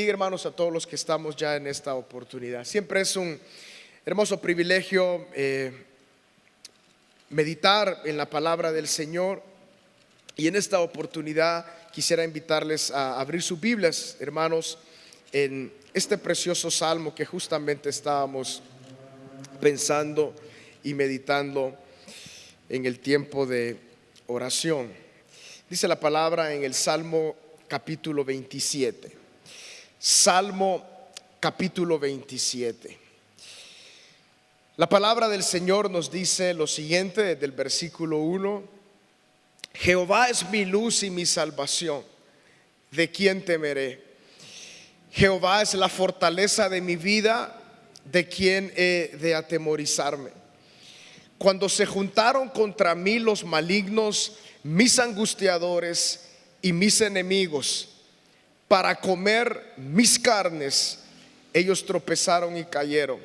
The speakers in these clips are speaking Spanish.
Y hermanos, a todos los que estamos ya en esta oportunidad. Siempre es un hermoso privilegio meditar en la palabra del Señor. Y en esta oportunidad quisiera invitarles a abrir sus Biblias, hermanos, en este precioso salmo que justamente estábamos pensando y meditando en el tiempo de oración. Dice la palabra en el Salmo capítulo 27. Salmo capítulo 27. La palabra del Señor nos dice lo siguiente desde el versículo 1: Jehová es mi luz y mi salvación, ¿de quién temeré? Jehová es la fortaleza de mi vida, ¿de quién he de atemorizarme? Cuando se juntaron contra mí los malignos, mis angustiadores y mis enemigos, para comer mis carnes, ellos tropezaron y cayeron.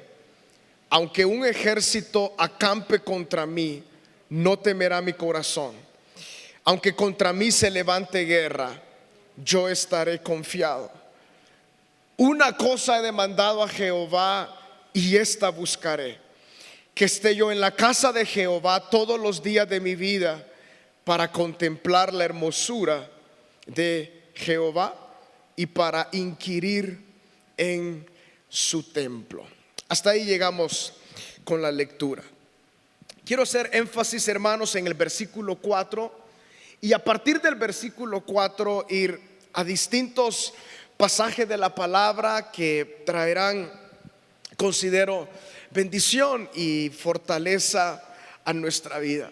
Aunque un ejército acampe contra mí, no temerá mi corazón. Aunque contra mí se levante guerra, yo estaré confiado. Una cosa he demandado a Jehová, y esta buscaré: que esté yo en la casa de Jehová todos los días de mi vida, para contemplar la hermosura de Jehová y para inquirir en su templo. Hasta ahí llegamos con la lectura. Quiero hacer énfasis, hermanos, en el versículo 4, y a partir del versículo 4 ir a distintos pasajes de la palabra que traerán, considero, bendición y fortaleza a nuestra vida.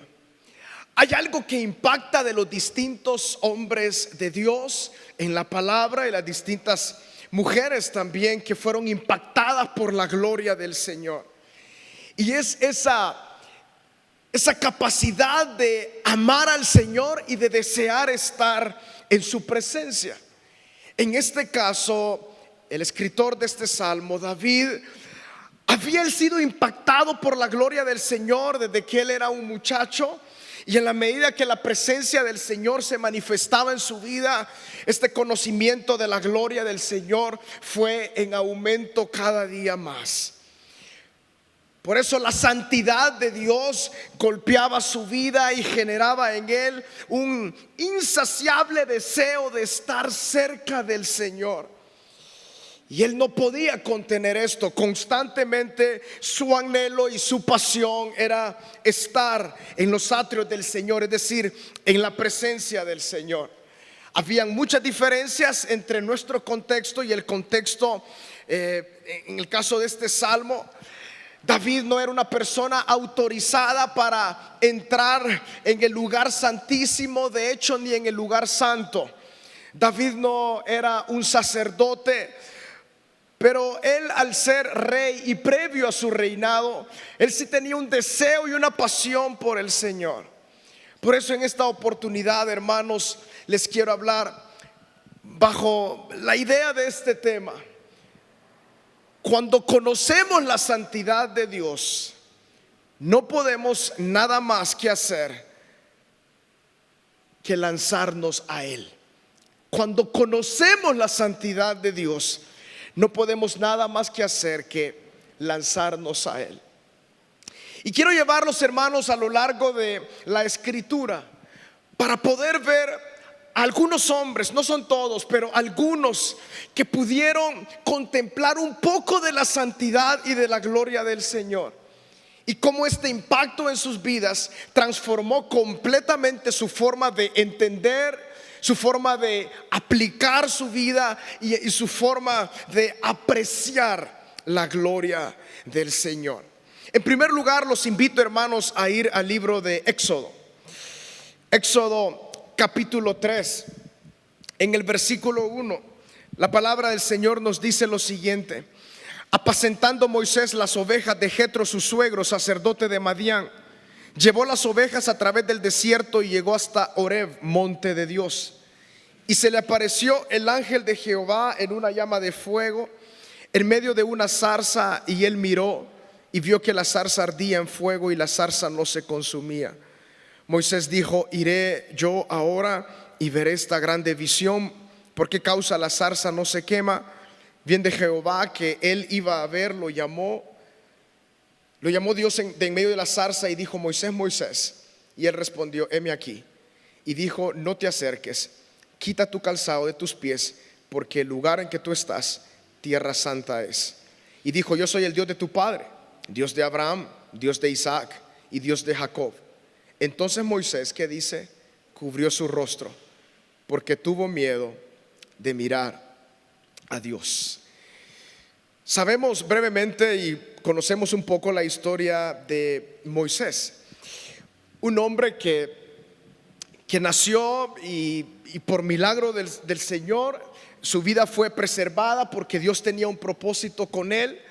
Hay algo que impacta de los distintos hombres de Dios en la palabra, y las distintas mujeres también que fueron impactadas por la gloria del Señor. Y es esa capacidad de amar al Señor y de desear estar en su presencia. En este caso, el escritor de este salmo, David, había sido impactado por la gloria del Señor desde que él era un muchacho. Y en la medida que la presencia del Señor se manifestaba en su vida, este conocimiento de la gloria del Señor fue en aumento cada día más. Por eso la santidad de Dios golpeaba su vida y generaba en él un insaciable deseo de estar cerca del Señor. Y él no podía contener esto. Constantemente su anhelo y su pasión era estar en los atrios del Señor, es decir, en la presencia del Señor. Habían muchas diferencias entre nuestro contexto y el contexto en el caso de este salmo. David no era una persona autorizada para entrar en el lugar santísimo, de hecho, ni en el lugar santo. David no era un sacerdote, pero él, al ser rey y previo a su reinado, él sí tenía un deseo y una pasión por el Señor. Por eso en esta oportunidad, hermanos, les quiero hablar bajo la idea de este tema. Cuando conocemos la santidad de Dios, no podemos nada más que hacer que lanzarnos a Él. Cuando conocemos la santidad de Dios, no podemos nada más que hacer que lanzarnos a Él. Y quiero llevarlos, hermanos, a lo largo de la escritura para poder ver a algunos hombres, no son todos, pero algunos que pudieron contemplar un poco de la santidad y de la gloria del Señor, y cómo este impacto en sus vidas transformó completamente su forma de entender, su forma de aplicar su vida y su forma de apreciar la gloria del Señor. En primer lugar, los invito, hermanos, a ir al libro de Éxodo. Éxodo capítulo 3. En el versículo 1, la palabra del Señor nos dice lo siguiente: apacentando Moisés las ovejas de Jetro su suegro, sacerdote de Madián, llevó las ovejas a través del desierto y llegó hasta Horeb, monte de Dios. Y se le apareció el ángel de Jehová en una llama de fuego en medio de una zarza, y él miró y vio que la zarza ardía en fuego y la zarza no se consumía. Moisés dijo: iré yo ahora y veré esta grande visión, ¿por qué causa la zarza no se quema? bien de Jehová que él iba a ver, lo llamó Dios de en medio de la zarza y dijo: Moisés, Moisés. Y él respondió: heme aquí. Y dijo: no te acerques, quita tu calzado de tus pies, porque el lugar en que tú estás, tierra santa es. Y dijo: yo soy el Dios de tu padre, Dios de Abraham, Dios de Isaac y Dios de Jacob. Entonces Moisés, ¿qué dice? Cubrió su rostro, porque tuvo miedo de mirar a Dios. Sabemos brevemente y conocemos un poco la historia de Moisés, un hombre que nació y por milagro del Señor su vida fue preservada porque Dios tenía un propósito con él.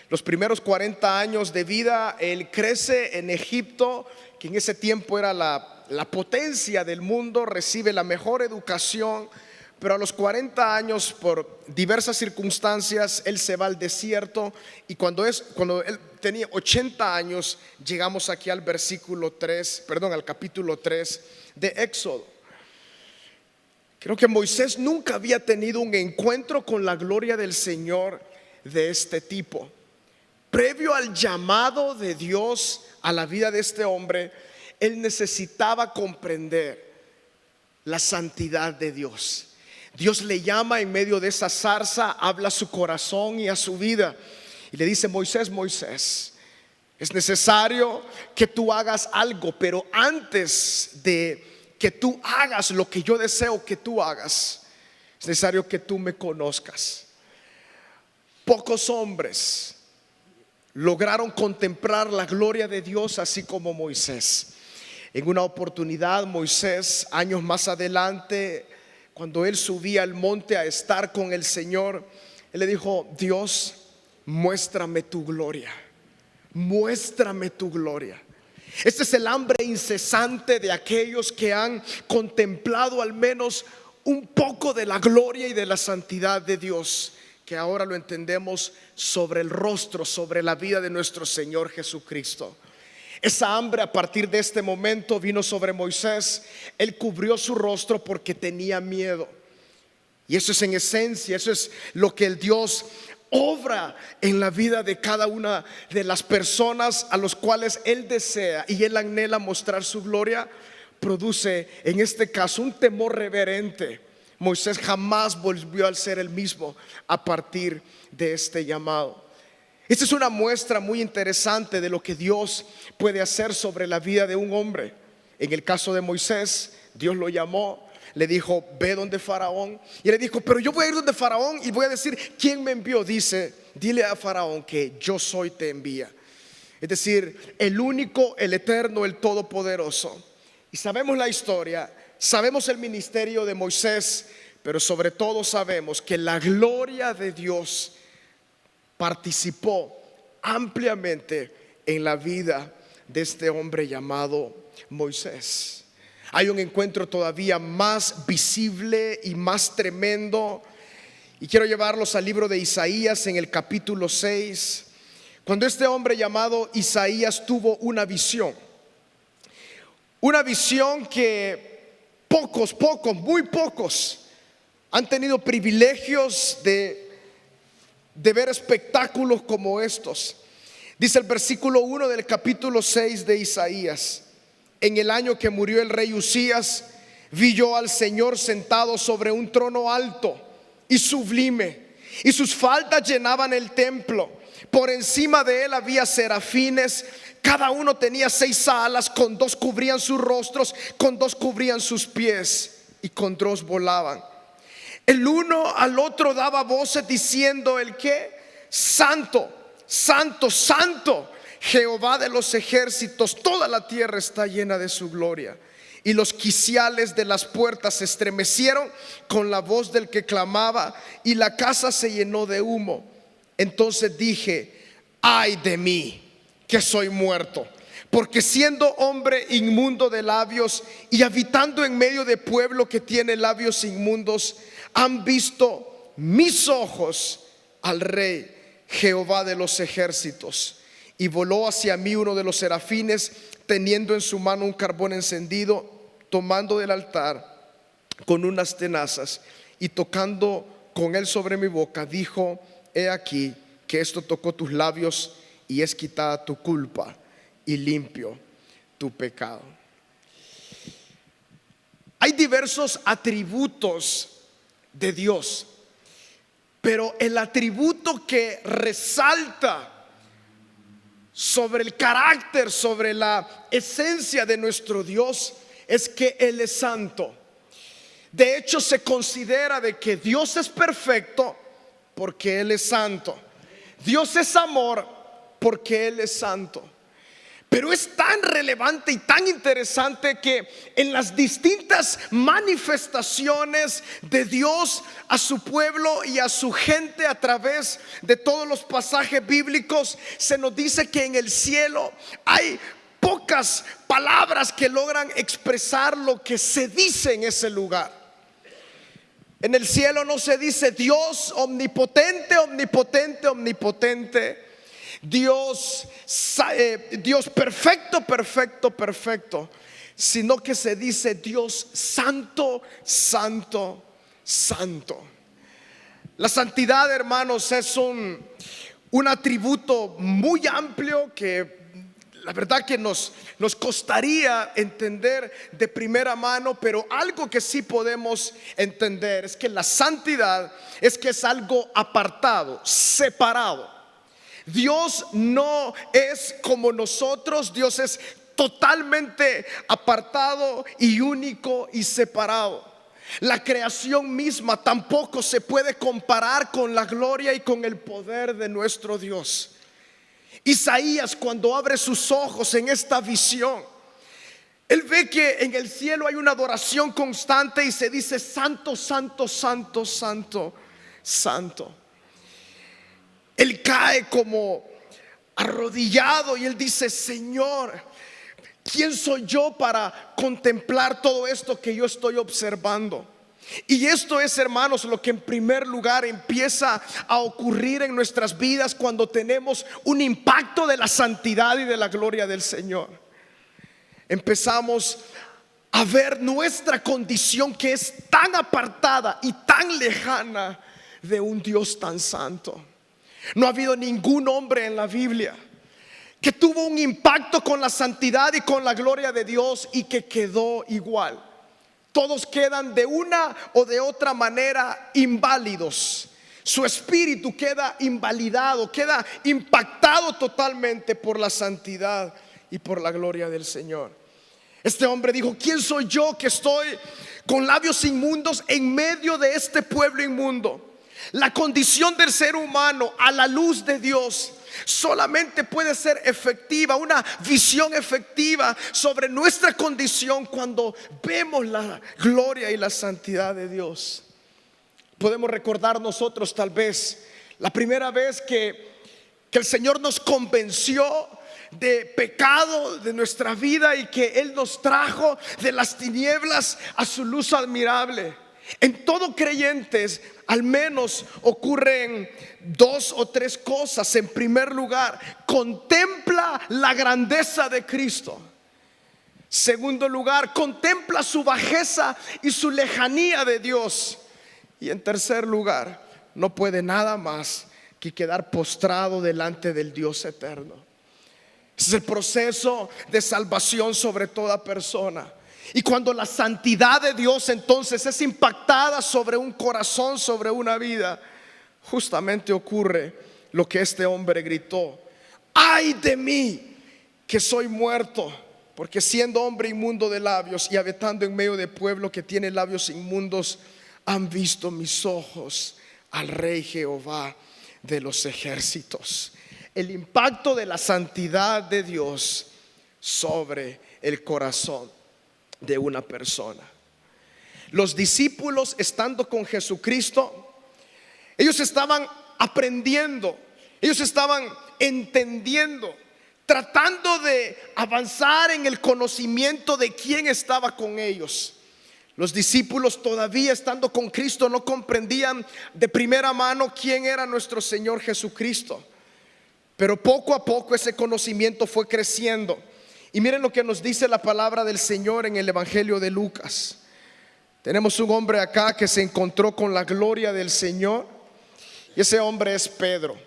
Los primeros 40 años de vida él crece en Egipto, que en ese tiempo era la potencia del mundo, recibe la mejor educación. Pero a los 40 años, por diversas circunstancias, él se va al desierto. Y cuando él tenía 80 años, llegamos aquí al al capítulo 3 de Éxodo. Creo que Moisés nunca había tenido un encuentro con la gloria del Señor de este tipo. Previo al llamado de Dios a la vida de este hombre, él necesitaba comprender la santidad de Dios. Dios le llama en medio de esa zarza, habla a su corazón y a su vida y le dice: Moisés, Moisés, es necesario que tú hagas algo, pero antes de que tú hagas lo que yo deseo que tú hagas, es necesario que tú me conozcas. Pocos hombres lograron contemplar la gloria de Dios así como Moisés. En una oportunidad, Moisés, años más adelante, cuando él subía al monte a estar con el Señor, él le dijo: Dios, muéstrame tu gloria, muéstrame tu gloria. Este es el hambre incesante de aquellos que han contemplado al menos un poco de la gloria y de la santidad de Dios, que ahora lo entendemos sobre el rostro, sobre la vida de nuestro Señor Jesucristo. Esa hambre a partir de este momento vino sobre Moisés. Él cubrió su rostro porque tenía miedo. Y eso es en esencia, eso es lo que el Dios obra en la vida de cada una de las personas a los cuales Él desea y Él anhela mostrar su gloria. Produce en este caso un temor reverente. Moisés jamás volvió a ser el mismo a partir de este llamado. Esta es una muestra muy interesante de lo que Dios puede hacer sobre la vida de un hombre. En el caso de Moisés, Dios lo llamó, le dijo: ve donde Faraón. Y le dijo: pero yo voy a ir donde Faraón y voy a decir quién me envió. Dice: dile a Faraón que yo soy te envía. Es decir, el único, el eterno, el todopoderoso. Y sabemos la historia, sabemos el ministerio de Moisés, pero sobre todo sabemos que la gloria de Dios participó ampliamente en la vida de este hombre llamado Moisés. Hay un encuentro todavía más visible y más tremendo, y quiero llevarlos al libro de Isaías en el capítulo 6, cuando este hombre llamado Isaías tuvo una visión que muy pocos han tenido privilegios de ver espectáculos como estos. Dice el versículo 1 del capítulo 6 de Isaías: en el año que murió el rey Usías, vi yo al Señor sentado sobre un trono alto y sublime, y sus faldas llenaban el templo. Por encima de él había serafines, cada uno tenía 6 alas, con 2 cubrían sus rostros, con 2 cubrían sus pies, y con 2 volaban. El uno al otro daba voces diciendo: ¿el qué? Santo, santo, santo, Jehová de los ejércitos, toda la tierra está llena de su gloria. Y los quiciales de las puertas se estremecieron con la voz del que clamaba, y la casa se llenó de humo. Entonces dije: ay de mí, que soy muerto, porque siendo hombre inmundo de labios y habitando en medio de pueblo que tiene labios inmundos, han visto mis ojos al Rey, Jehová de los ejércitos. Y voló hacia mí uno de los serafines, teniendo en su mano un carbón encendido, tomando del altar con unas tenazas y tocando con él sobre mi boca, dijo: he aquí que esto tocó tus labios y es quitada tu culpa y limpio tu pecado. Hay diversos atributos de Dios, pero el atributo que resalta sobre el carácter, sobre la esencia de nuestro Dios, es que Él es santo. De hecho, se considera de que Dios es perfecto porque Él es santo. Dios es amor porque Él es santo. Pero es tan relevante y tan interesante que en las distintas manifestaciones de Dios a su pueblo y a su gente a través de todos los pasajes bíblicos, se nos dice que en el cielo hay pocas palabras que logran expresar lo que se dice en ese lugar. En el cielo no se dice Dios omnipotente, omnipotente, omnipotente. Dios perfecto, perfecto, perfecto, sino que se dice Dios santo, santo, santo. La santidad, hermanos, es un atributo muy amplio que la verdad que nos costaría entender de primera mano, pero algo que sí podemos entender es que la santidad es algo apartado, separado. Dios no es como nosotros. Dios es totalmente apartado y único y separado. La creación misma tampoco se puede comparar con la gloria y con el poder de nuestro Dios. Isaías, cuando abre sus ojos en esta visión, él ve que en el cielo hay una adoración constante y se dice santo, santo, santo, santo, santo. Él cae como arrodillado y él dice: Señor, ¿quién soy yo para contemplar todo esto que yo estoy observando? Y esto es, hermanos, lo que en primer lugar empieza a ocurrir en nuestras vidas cuando tenemos un impacto de la santidad y de la gloria del Señor. Empezamos a ver nuestra condición, que es tan apartada y tan lejana de un Dios tan santo. No ha habido ningún hombre en la Biblia que tuvo un impacto con la santidad y con la gloria de Dios y que quedó igual. Todos quedan de una o de otra manera inválidos. Su espíritu queda invalidado, queda impactado totalmente por la santidad y por la gloria del Señor. Este hombre dijo: ¿quién soy yo que estoy con labios inmundos en medio de este pueblo inmundo? La condición del ser humano a la luz de Dios solamente puede ser efectiva, una visión efectiva sobre nuestra condición, cuando vemos la gloria y la santidad de Dios. Podemos recordar nosotros tal vez la primera vez que el Señor nos convenció de pecado de nuestra vida y que Él nos trajo de las tinieblas a su luz admirable. En todo creyente al menos ocurren dos o tres cosas. En primer lugar, contempla la grandeza de Cristo. Segundo lugar, contempla su bajeza y su lejanía de Dios. Y en tercer lugar, no puede nada más que quedar postrado delante del Dios eterno. Ese es el proceso de salvación sobre toda persona. Y cuando la santidad de Dios entonces es impactada sobre un corazón, sobre una vida, justamente ocurre lo que este hombre gritó: ¡ay de mí, que soy muerto! Porque siendo hombre inmundo de labios y habitando en medio de pueblo que tiene labios inmundos, han visto mis ojos al Rey Jehová de los ejércitos. El impacto de la santidad de Dios sobre el corazón de una persona. Los discípulos, estando con Jesucristo, ellos estaban aprendiendo, ellos estaban entendiendo, tratando de avanzar en el conocimiento de quién estaba con ellos. Los discípulos, todavía estando con Cristo, no comprendían de primera mano quién era nuestro Señor Jesucristo. Pero poco a poco ese conocimiento fue creciendo. Y miren lo que nos dice la palabra del Señor en el Evangelio de Lucas. Tenemos un hombre acá que se encontró con la gloria del Señor, y ese hombre es Pedro.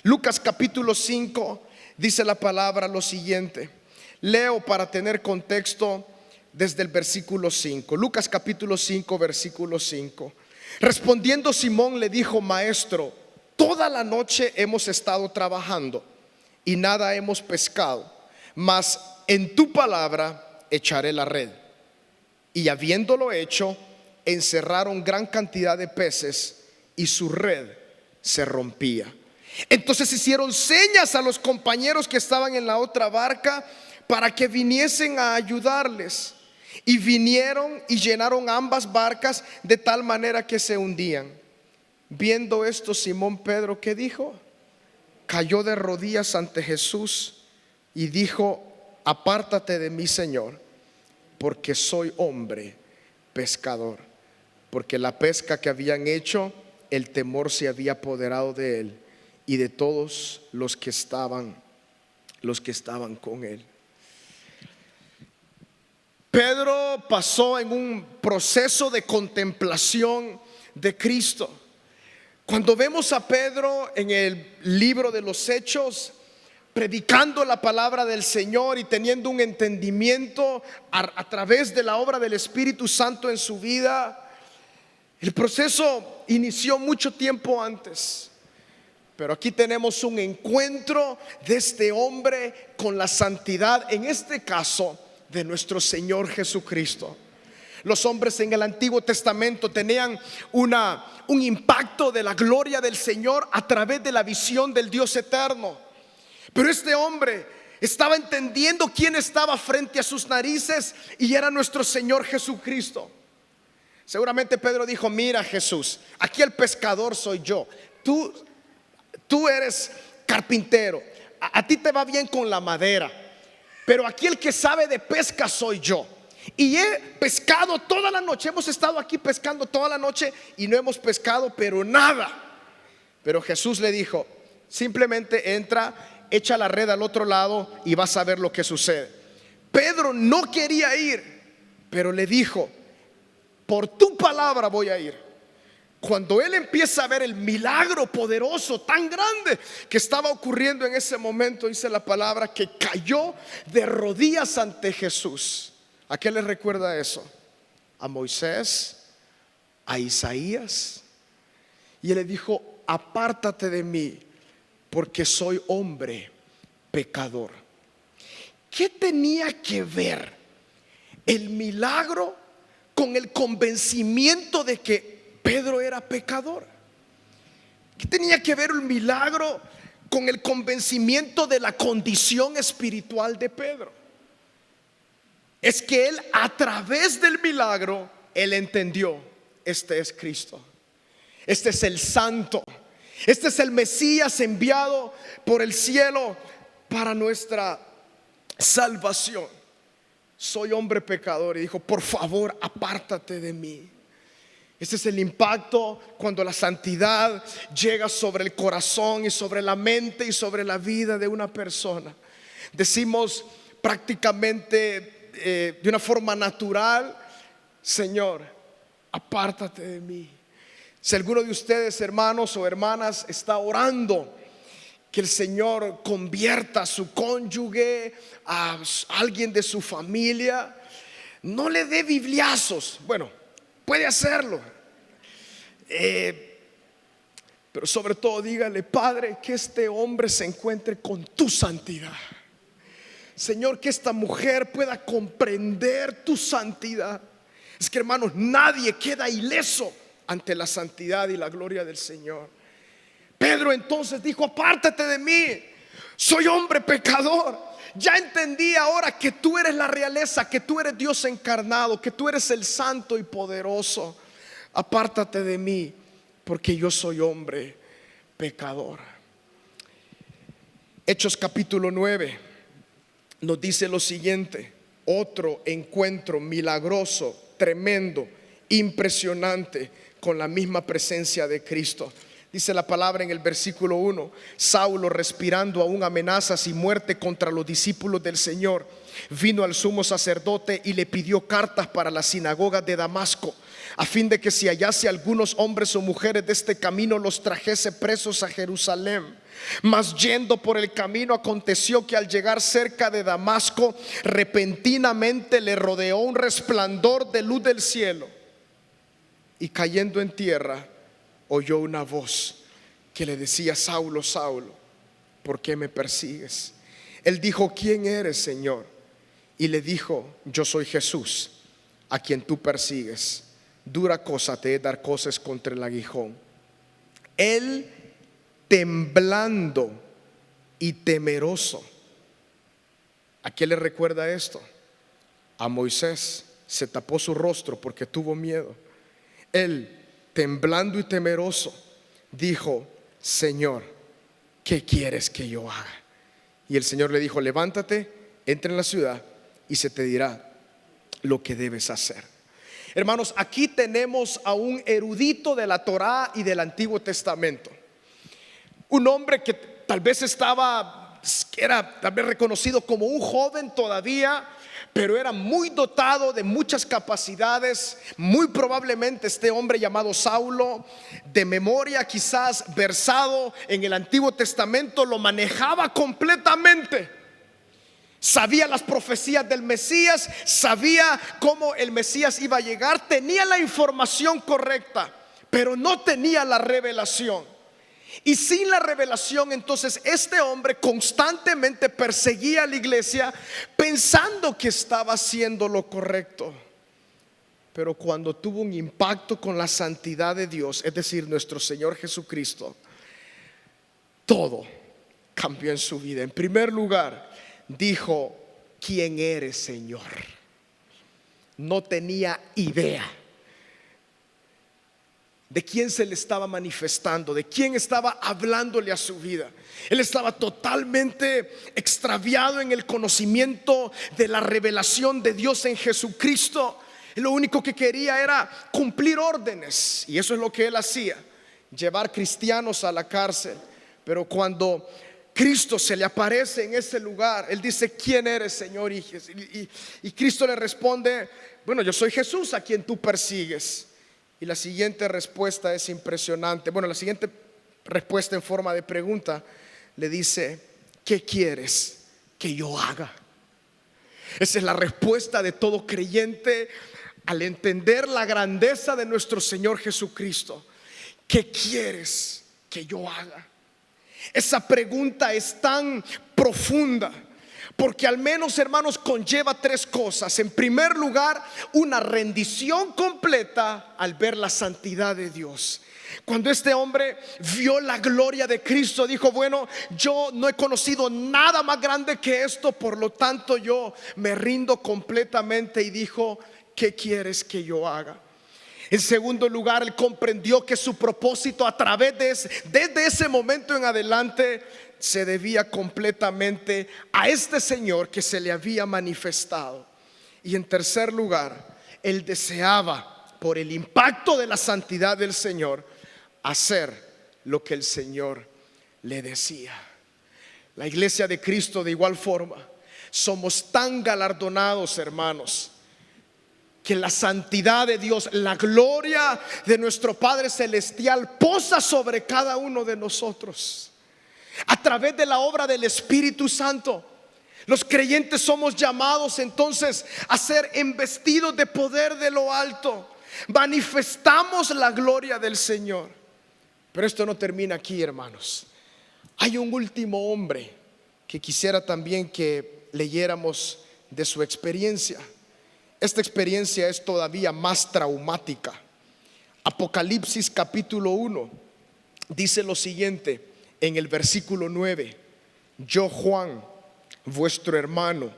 Lucas capítulo 5 dice la palabra lo siguiente. Leo para tener contexto desde el versículo 5. Lucas capítulo 5, versículo 5. Respondiendo Simón le dijo: Maestro, toda la noche hemos estado trabajando y nada hemos pescado, mas en tu palabra echaré la red. Y habiéndolo hecho, encerraron gran cantidad de peces y su red se rompía. Entonces hicieron señas a los compañeros que estaban en la otra barca para que viniesen a ayudarles. Y vinieron y llenaron ambas barcas de tal manera que se hundían. Viendo esto, Simón Pedro, ¿qué dijo? Cayó de rodillas ante Jesús y dijo: apártate de mí, Señor, porque soy hombre pescador. Porque la pesca que habían hecho, el temor se había apoderado de él y de todos los que estaban con él. Pedro pasó en un proceso de contemplación de Cristo. Cuando vemos a Pedro en el libro de los Hechos, predicando la palabra del Señor y teniendo un entendimiento a través de la obra del Espíritu Santo en su vida, el proceso inició mucho tiempo antes. Pero aquí tenemos un encuentro de este hombre con la santidad, en este caso de nuestro Señor Jesucristo. Los hombres en el Antiguo Testamento tenían un impacto de la gloria del Señor a través de la visión del Dios eterno. Pero este hombre estaba entendiendo quién estaba frente a sus narices, y era nuestro Señor Jesucristo. Seguramente Pedro dijo: mira, Jesús, aquí el pescador soy yo. Tú eres carpintero, a ti te va bien con la madera, pero aquí el que sabe de pesca soy yo. Y he pescado toda la noche. Hemos estado aquí pescando toda la noche y no hemos pescado pero nada. Pero Jesús le dijo: simplemente entra, echa la red al otro lado y vas a ver lo que sucede. Pedro no quería ir, pero le dijo: por tu palabra voy a ir. Cuando él empieza a ver el milagro poderoso tan grande que estaba ocurriendo en ese momento, dice la palabra que cayó de rodillas ante Jesús. ¿A qué le recuerda eso? A Moisés, a Isaías. Y él le dijo: apártate de mí, porque soy hombre pecador. ¿Qué tenía que ver el milagro con el convencimiento de que Pedro era pecador? ¿Qué tenía que ver el milagro con el convencimiento de la condición espiritual de Pedro? Es que él, a través del milagro, él entendió: este es Cristo, este es el Santo, este es el Mesías enviado por el cielo para nuestra salvación. Soy hombre pecador. Y dijo: por favor, apártate de mí. Este es el impacto cuando la santidad llega sobre el corazón y sobre la mente y sobre la vida de una persona. Decimos prácticamente de una forma natural: Señor, apártate de mí. Si alguno de ustedes, hermanos o hermanas, está orando que el Señor convierta a su cónyuge, a alguien de su familia, no le dé bibliazos. Bueno, puede hacerlo, pero sobre todo dígale: Padre, que este hombre se encuentre con tu santidad. Señor, que esta mujer pueda comprender tu santidad. Es que, hermanos, nadie queda ileso ante la santidad y la gloria del Señor. Pedro entonces dijo: apártate de mí, soy hombre pecador. Ya entendí ahora que tú eres la realeza, que tú eres Dios encarnado, que tú eres el santo y poderoso. Apártate de mí, porque yo soy hombre pecador. Hechos capítulo 9 nos dice lo siguiente: otro encuentro milagroso, tremendo, impresionante con la misma presencia de Cristo. Dice la palabra en el versículo 1: Saulo, respirando aún amenazas y muerte contra los discípulos del Señor, vino al sumo sacerdote y le pidió cartas para las sinagogas de Damasco, a fin de que si hallase algunos hombres o mujeres de este camino, los trajese presos a Jerusalén. Mas yendo por el camino, aconteció que al llegar cerca de Damasco, repentinamente le rodeó un resplandor de luz del cielo, y cayendo en tierra oyó una voz que le decía: Saulo, Saulo, ¿por qué me persigues? Él dijo: ¿quién eres, Señor? Y le dijo: yo soy Jesús, a quien tú persigues. Dura cosa te es dar coces contra el aguijón. Él, temblando y temeroso. ¿A qué le recuerda esto? A Moisés. Se tapó su rostro porque tuvo miedo. Él, temblando y temeroso, dijo: Señor, ¿qué quieres que yo haga? Y el Señor le dijo: levántate, entra en la ciudad y se te dirá lo que debes hacer. Hermanos, aquí tenemos a un erudito de la Torá y del Antiguo Testamento. Un hombre que tal vez era tal vez reconocido como un joven todavía, pero era muy dotado de muchas capacidades. Muy probablemente este hombre llamado Saulo, de memoria quizás versado en el Antiguo Testamento, lo manejaba completamente. Sabía las profecías del Mesías, sabía cómo el Mesías iba a llegar, tenía la información correcta, pero no tenía la revelación. Y sin la revelación, entonces este hombre constantemente perseguía a la iglesia pensando que estaba haciendo lo correcto. Pero cuando tuvo un impacto con la santidad de Dios, es decir, nuestro Señor Jesucristo, todo cambió en su vida. En primer lugar, dijo: ¿quién eres, Señor? No tenía idea de quién se le estaba manifestando, de quién estaba hablándole a su vida. Él estaba totalmente extraviado en el conocimiento de la revelación de Dios en Jesucristo. Lo único que quería era cumplir órdenes, y eso es lo que él hacía: llevar cristianos a la cárcel. Pero cuando Cristo se le aparece en ese lugar, él dice: ¿quién eres, Señor? Y Cristo le responde: bueno, yo soy Jesús a quien tú persigues. Y la siguiente respuesta es impresionante. Bueno, la siguiente respuesta en forma de pregunta le dice: ¿qué quieres que yo haga? Esa es la respuesta de todo creyente al entender la grandeza de nuestro Señor Jesucristo. ¿Qué quieres que yo haga? Esa pregunta es tan profunda, porque al menos, hermanos, conlleva tres cosas. En primer lugar, una rendición completa al ver la santidad de Dios. Cuando este hombre vio la gloria de Cristo, dijo: bueno, yo no he conocido nada más grande que esto, por lo tanto yo me rindo completamente. Y dijo: ¿qué quieres que yo haga? En segundo lugar, él comprendió que su propósito a través desde ese momento en adelante se debía completamente a este Señor que se le había manifestado. Y en tercer lugar, él deseaba, por el impacto de la santidad del Señor, hacer lo que el Señor le decía. La iglesia de Cristo, de igual forma, somos tan galardonados, hermanos, que la santidad de Dios, la gloria de nuestro Padre Celestial posa sobre cada uno de nosotros. A través de la obra del Espíritu Santo, los creyentes somos llamados entonces a ser embestidos de poder de lo alto. Manifestamos la gloria del Señor. Pero esto no termina aquí, hermanos. Hay un último hombre que quisiera también que leyéramos de su experiencia. Esta experiencia es todavía más traumática. Apocalipsis capítulo 1 dice lo siguiente en el versículo 9: yo, Juan, vuestro hermano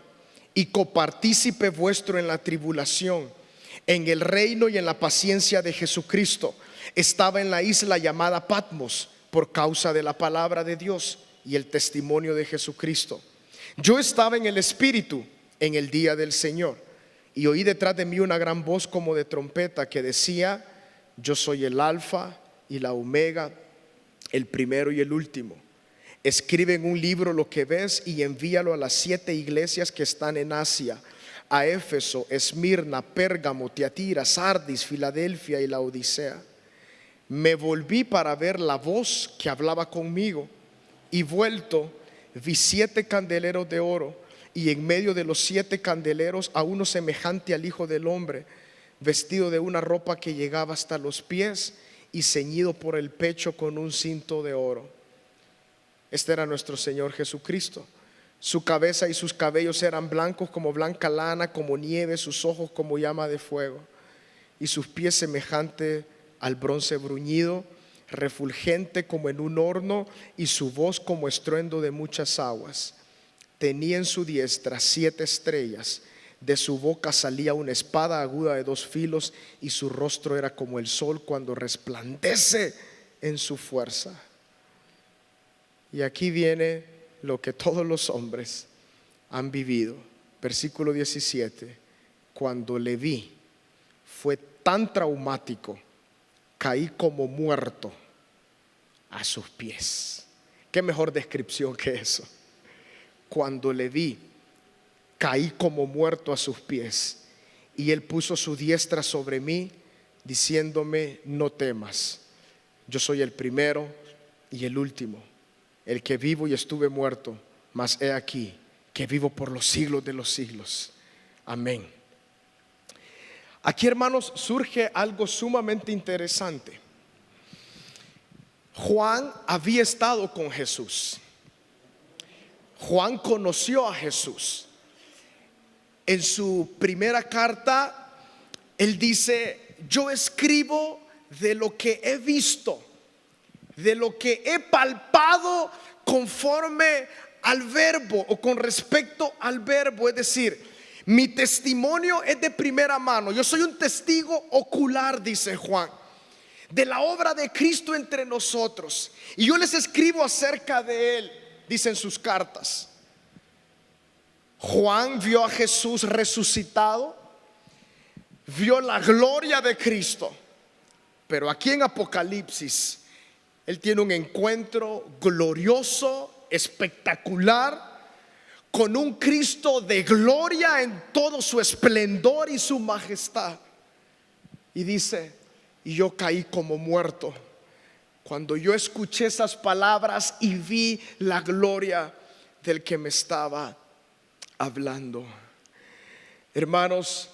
y copartícipe vuestro en la tribulación, en el reino y en la paciencia de Jesucristo, estaba en la isla llamada Patmos por causa de la palabra de Dios y el testimonio de Jesucristo. Yo estaba en el Espíritu en el día del Señor, y oí detrás de mí una gran voz como de trompeta que decía: yo soy el Alfa y la Omega, el primero y el último. Escribe en un libro lo que ves y envíalo a las 7 iglesias que están en Asia, a Éfeso, Esmirna, Pérgamo, Tiatira, Sardis, Filadelfia y Laodicea. Me volví para ver la voz que hablaba conmigo, y vuelto vi 7 candeleros de oro, y en medio de los 7 candeleros a uno semejante al Hijo del Hombre, vestido de una ropa que llegaba hasta los pies y ceñido por el pecho con un cinto de oro. Este era nuestro Señor Jesucristo. Su cabeza y sus cabellos eran blancos como blanca lana, como nieve, sus ojos como llama de fuego, y sus pies semejante al bronce bruñido, refulgente como en un horno, y su voz como estruendo de muchas aguas. Tenía en su diestra 7 estrellas, de su boca salía una espada aguda de 2 filos, y su rostro era como el sol cuando resplandece en su fuerza. Y aquí viene lo que todos los hombres han vivido. Versículo 17: cuando le vi, fue tan traumático, caí como muerto a sus pies. ¿Qué mejor descripción que eso? Cuando le vi, caí como muerto a sus pies, y él puso su diestra sobre mí, diciéndome: no temas, yo soy el primero y el último, el que vivo y estuve muerto, mas he aquí que vivo por los siglos de los siglos. Amén. Aquí, hermanos, surge algo sumamente interesante. Juan había estado con Jesús. Juan conoció a Jesús. En su primera carta, él dice: yo escribo de lo que he visto, de lo que he palpado conforme al verbo, o con respecto al verbo. Es decir, mi testimonio es de primera mano. Yo soy un testigo ocular, dice Juan, de la obra de Cristo entre nosotros, y yo les escribo acerca de él, dice en sus cartas. Juan vio a Jesús resucitado, vio la gloria de Cristo, pero aquí en Apocalipsis él tiene un encuentro glorioso, espectacular, con un Cristo de gloria en todo su esplendor y su majestad. Y dice: y yo caí como muerto cuando yo escuché esas palabras y vi la gloria del que me estaba hablando. Hermanos,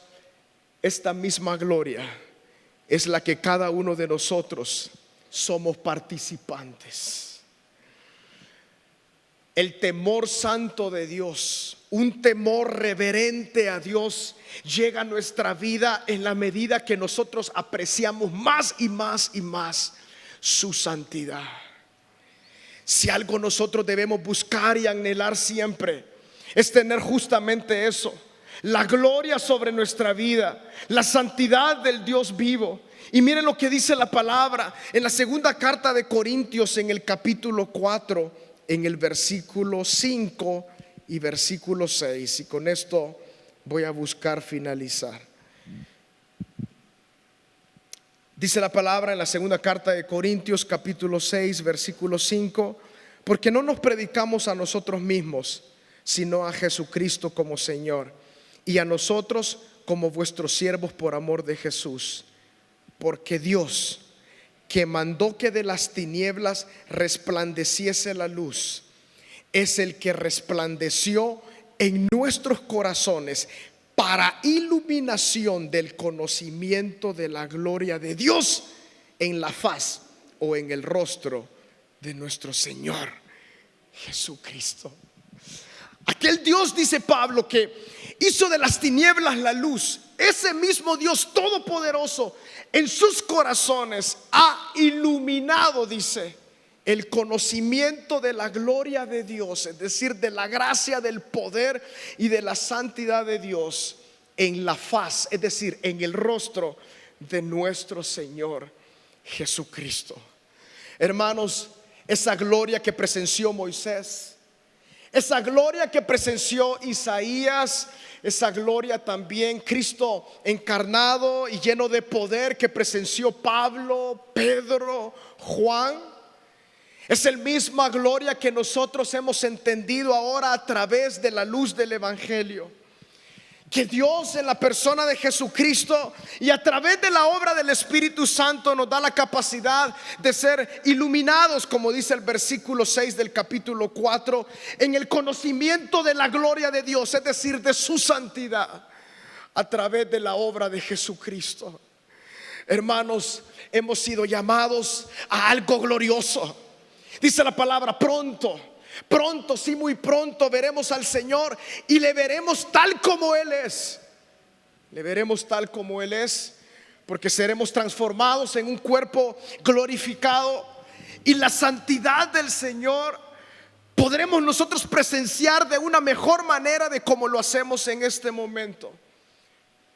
esta misma gloria es la que cada uno de nosotros somos participantes. El temor santo de Dios, un temor reverente a Dios, llega a nuestra vida en la medida que nosotros apreciamos más y más y más su santidad. Si algo nosotros debemos buscar y anhelar siempre, es tener justamente eso: la gloria sobre nuestra vida, la santidad del Dios vivo. Y miren lo que dice la palabra en la segunda carta de Corintios, en el capítulo 4, en el versículo 5 y versículo 6. Y con esto voy a buscar finalizar. Dice la palabra en la segunda carta de Corintios, capítulo 6, versículo 5: porque no nos predicamos a nosotros mismos, sino a Jesucristo como Señor, y a nosotros como vuestros siervos por amor de Jesús. Porque Dios, que mandó que de las tinieblas resplandeciese la luz, es el que resplandeció en nuestros corazones para iluminación del conocimiento de la gloria de Dios en la faz, o en el rostro de nuestro Señor Jesucristo. Aquel Dios, dice Pablo, que hizo de las tinieblas la luz, ese mismo Dios todopoderoso en sus corazones ha iluminado, dice, el conocimiento de la gloria de Dios, es decir, de la gracia, del poder y de la santidad de Dios en la faz, es decir, en el rostro de nuestro Señor Jesucristo. Hermanos, esa gloria que presenció Moisés, esa gloria que presenció Isaías, esa gloria también Cristo encarnado y lleno de poder que presenció Pablo, Pedro, Juan, es la misma gloria que nosotros hemos entendido ahora a través de la luz del Evangelio. que Dios en la persona de Jesucristo y a través de la obra del Espíritu Santo nos da la capacidad de ser iluminados, como dice el versículo 6 del capítulo 4, en el conocimiento de la gloria de Dios, es decir, de su santidad, a través de la obra de Jesucristo. Hermanos, hemos sido llamados a algo glorioso. Dice la palabra pronto. Pronto, sí, muy pronto veremos al Señor y le veremos tal como Él es. Le veremos tal como Él es, porque seremos transformados en un cuerpo glorificado. Y la santidad del Señor podremos nosotros presenciar de una mejor manera de como lo hacemos en este momento.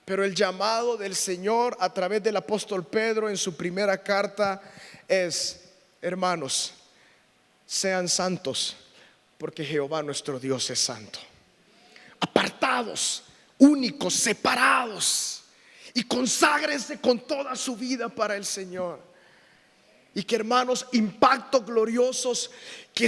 Pero el llamado del Señor a través del apóstol Pedro en su primera carta es: hermanos, sean santos, porque Jehová nuestro Dios es santo. Apartados, únicos, separados, y conságrense con toda su vida para el Señor. Y que, hermanos, impactos gloriosos, que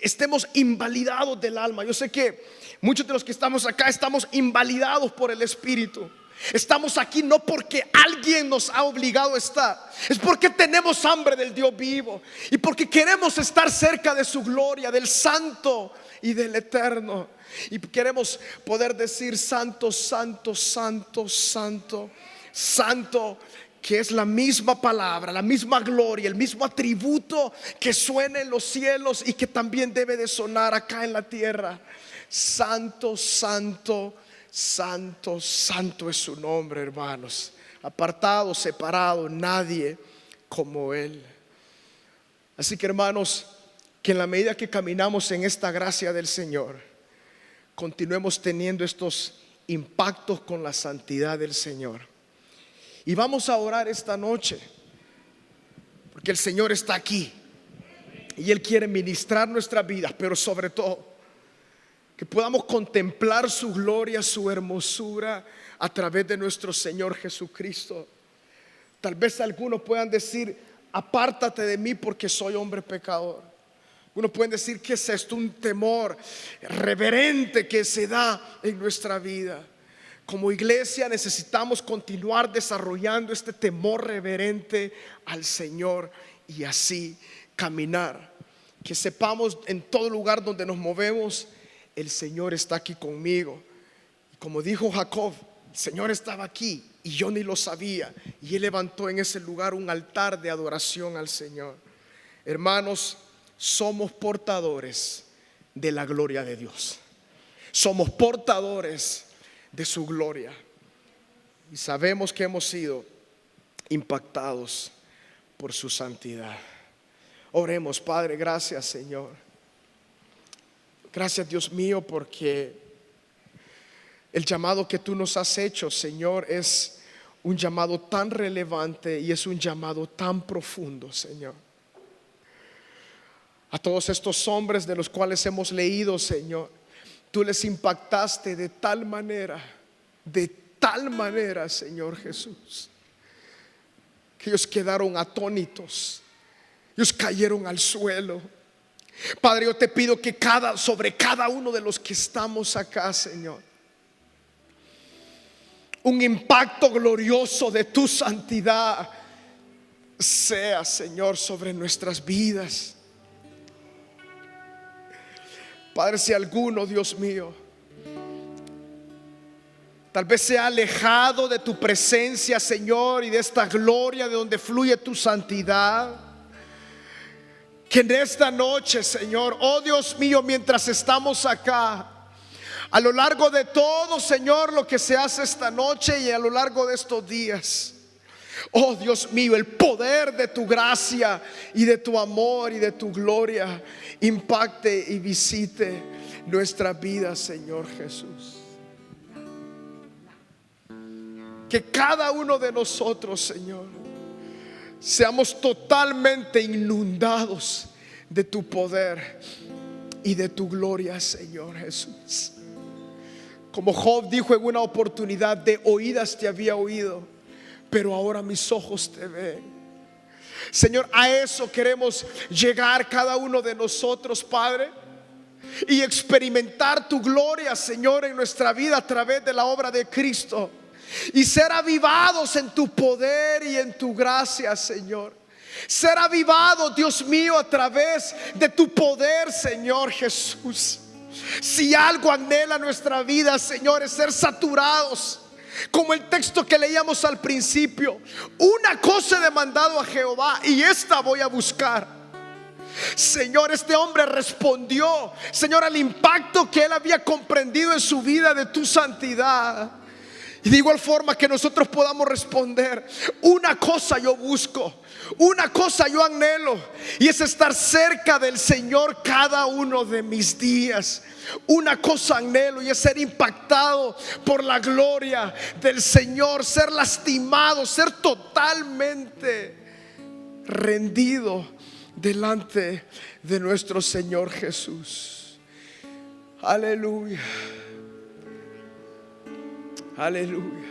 estemos invalidados del alma. Yo sé que muchos de los que estamos acá estamos invalidados por el Espíritu. Estamos aquí no porque alguien nos ha obligado a estar, es porque tenemos hambre del Dios vivo y porque queremos estar cerca de su gloria, del santo y del eterno. Y queremos poder decir: santo, santo, santo, santo, santo, que es la misma palabra, la misma gloria, el mismo atributo que suena en los cielos y que también debe de sonar acá en la tierra. Santo, santo, santo, santo es su nombre, hermanos. Apartado, separado, nadie como Él. Así que, hermanos, que en la medida que caminamos en esta gracia del Señor, continuemos teniendo estos impactos con la santidad del Señor. Y vamos a orar esta noche, porque el Señor está aquí y Él quiere ministrar nuestras vidas, pero sobre todo que podamos contemplar su gloria, su hermosura a través de nuestro Señor Jesucristo. Tal vez algunos puedan decir: apártate de mí porque soy hombre pecador. Algunos pueden decir: ¿qué es esto? Un temor reverente que se da en nuestra vida. Como iglesia necesitamos continuar desarrollando este temor reverente al Señor y así caminar. Que sepamos en todo lugar donde nos movemos: el Señor está aquí conmigo. Y como dijo Jacob, el Señor estaba aquí y yo ni lo sabía. Y Él levantó en ese lugar un altar de adoración al Señor. Hermanos, somos portadores de la gloria de Dios. Somos portadores de su gloria. Y sabemos que hemos sido impactados por su santidad. Oremos. Padre, gracias, Señor. Gracias, Dios mío, porque el llamado que tú nos has hecho, Señor, es un llamado tan relevante y es un llamado tan profundo, Señor. A todos estos hombres de los cuales hemos leído, Señor, tú les impactaste de tal manera, Señor Jesús, que ellos quedaron atónitos, ellos cayeron al suelo. Padre, yo te pido que sobre cada uno de los que estamos acá, Señor, un impacto glorioso de tu santidad sea, Señor, sobre nuestras vidas. Padre, si alguno, Dios mío, tal vez se ha alejado de tu presencia, Señor, y de esta gloria de donde fluye tu santidad, que en esta noche, Señor, oh Dios mío, mientras estamos acá, a lo largo de todo, Señor, lo que se hace esta noche y a lo largo de estos días, oh Dios mío, el poder de tu gracia y de tu amor y de tu gloria impacte y visite nuestra vida, Señor Jesús. Que cada uno de nosotros, Señor, seamos totalmente inundados de tu poder y de tu gloria, Señor Jesús. Como Job dijo en una oportunidad: de oídas te había oído, pero ahora mis ojos te ven. Señor, a eso queremos llegar cada uno de nosotros, Padre. y experimentar tu gloria, Señor, en nuestra vida a través de la obra de Cristo, y ser avivados en tu poder y en tu gracia, Señor. Ser avivados, Dios mío, a través de tu poder, Señor Jesús. Si algo anhela nuestra vida, Señor, es ser saturados, como el texto que leíamos al principio: una cosa he demandado a Jehová y esta voy a buscar. Señor, este hombre respondió, Señor, al impacto que él había comprendido en su vida de tu santidad. Y de igual forma que nosotros podamos responder: una cosa yo busco, una cosa yo anhelo, y es estar cerca del Señor cada uno de mis días. Una cosa anhelo, y es ser impactado por la gloria del Señor, ser lastimado, ser totalmente rendido delante de nuestro Señor Jesús. Aleluya, aleluya.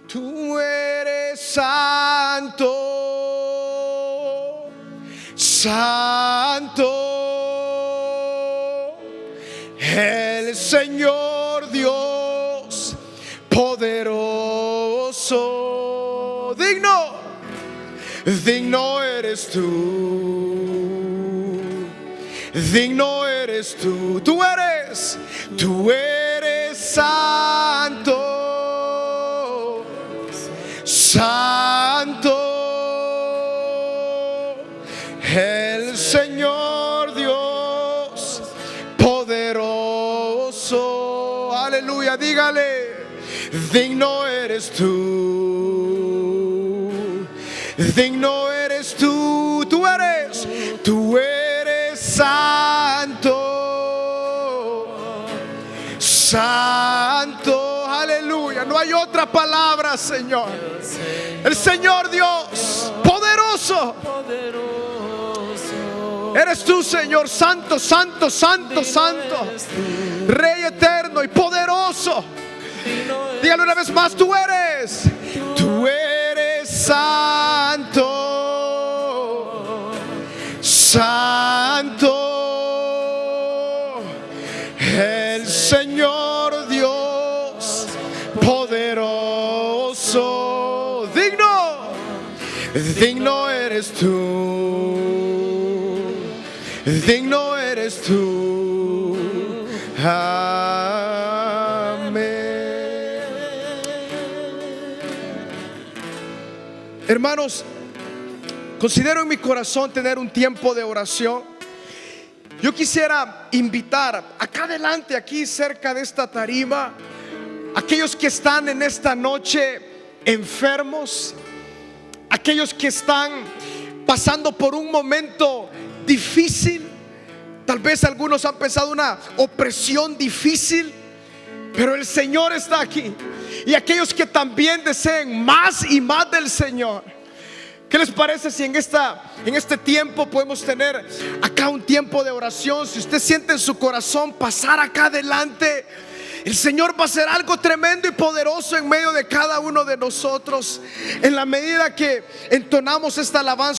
Tú eres santo, santo, el Señor Dios poderoso. Digno, digno eres tú, digno eres tú. Tú eres santo, santo, el Señor Dios poderoso. Aleluya, dígale: digno eres tú, digno eres tú. Tú eres santo, santo. Aleluya, no hay otra palabra, Señor. El Señor Dios poderoso eres tú, Señor. Santo, santo, santo, santo, Rey eterno y poderoso. Dígalo una vez más: tú eres santo, santo, el Señor Dios poderoso. Digno, digno eres tú, digno eres tú. Amén. Hermanos, considero en mi corazón tener un tiempo de oración. Yo quisiera invitar acá adelante, aquí cerca de esta tarima, aquellos que están en esta noche enfermos, aquellos que están pasando por un momento difícil. Tal vez algunos han pasado una opresión difícil, pero el Señor está aquí. Y aquellos que también deseen más y más del Señor. ¿Qué les parece si en este tiempo podemos tener acá un tiempo de oración? Si usted siente en su corazón pasar acá adelante, el Señor va a hacer algo tremendo y poderoso en medio de cada uno de nosotros. En la medida que entonamos esta alabanza,